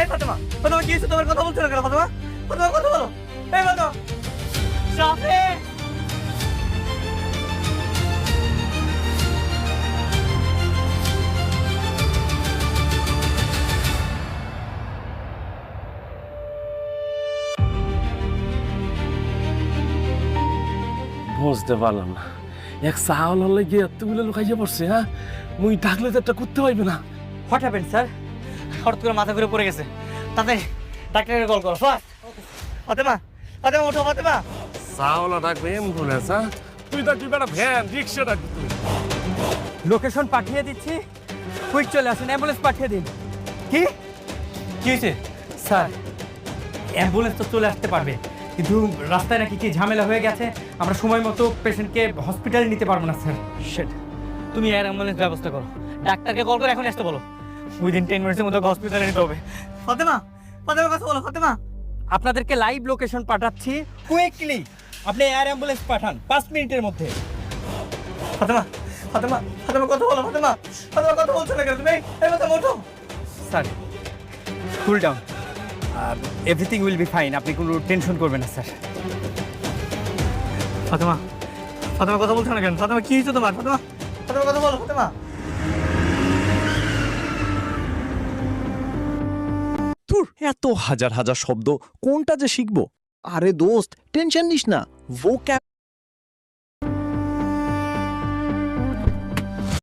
এই ফাতেমা, ফাতেমা কি হয়েছে? তোমার কথা বলছো না কেন ফাতেমা? ফাতেমা কথা বলো। এই ফাতেমা, শাফিক। বুঝতে পারলাম না, এক চাউল হলে গিয়ে এতগুলো লুকাইয়া পড়ছে। হ্যাঁ, মুই ডাকলে তো একটা করতে পারবে না। What happen sir? হঠাৎ করে মাথা ঘুরে পড়ে গেছে, তাতে ডাক্তারের কল করো ফাস্ট। ফাতেমা, ফাতেমা ওঠো ফাতেমা। চাউল ডাকবে অ্যাম্বুলেন্স? হ্যাঁ, তুই ডাকবি বেটা ভ্যান, রিক্সা ডাকবি তুই। লোকেশন পাঠিয়ে দিচ্ছি, কুইক চলে আসেন, অ্যাম্বুলেন্স পাঠিয়ে দিন। কি কি হয়েছে স্যার? অ্যাম্বুলেন্স তো চলে আসতে পারবে, কিন্তু রাস্তায় নাকি কি ঝামেলা হয়ে গেছে, আমরা সময় মতো পেশেন্টকে হসপিটালে নিতে পারবো না স্যার। শিট, তুমি এয়ার অ্যাম্বুলেন্স ব্যবস্থা করো, ডাক্তারকে কল করে এখন আসতে বলো। উইদিন 10 মিনিটের মধ্যে হসপিটালে নিতে হবে। ফাতেমা, ফাতেমা কথা বলো ফাতেমা। আপনাদেরকে লাইভ লোকেশন পাঠাচ্ছি, কুইকলি আপনি এয়ার অ্যাম্বুলেন্স পাঠান 5 মিনিটের মধ্যে। ফাতেমা, ফাতেমা, ফাতেমা কথা বলো ফাতেমা। ফাতেমা কথা বলছো না কেন তুমি? এই ফাতেমা ওঠো। Sir, cool down, everything will be fine, আপনি কোনো টেনশন করবেন না স্যার। ফাতেমা, ফাতেমা কথা বলছো না কেন? ফাতেমা কি হয়েছে তোমার? ফাতেমা, ফাতেমা কথা বলো ফাতেমা। তোর এত হাজার হাজার শব্দ কোনটা যে শিখবো? আরে দোস্ত টেনশন নিস না, ভোক্যাব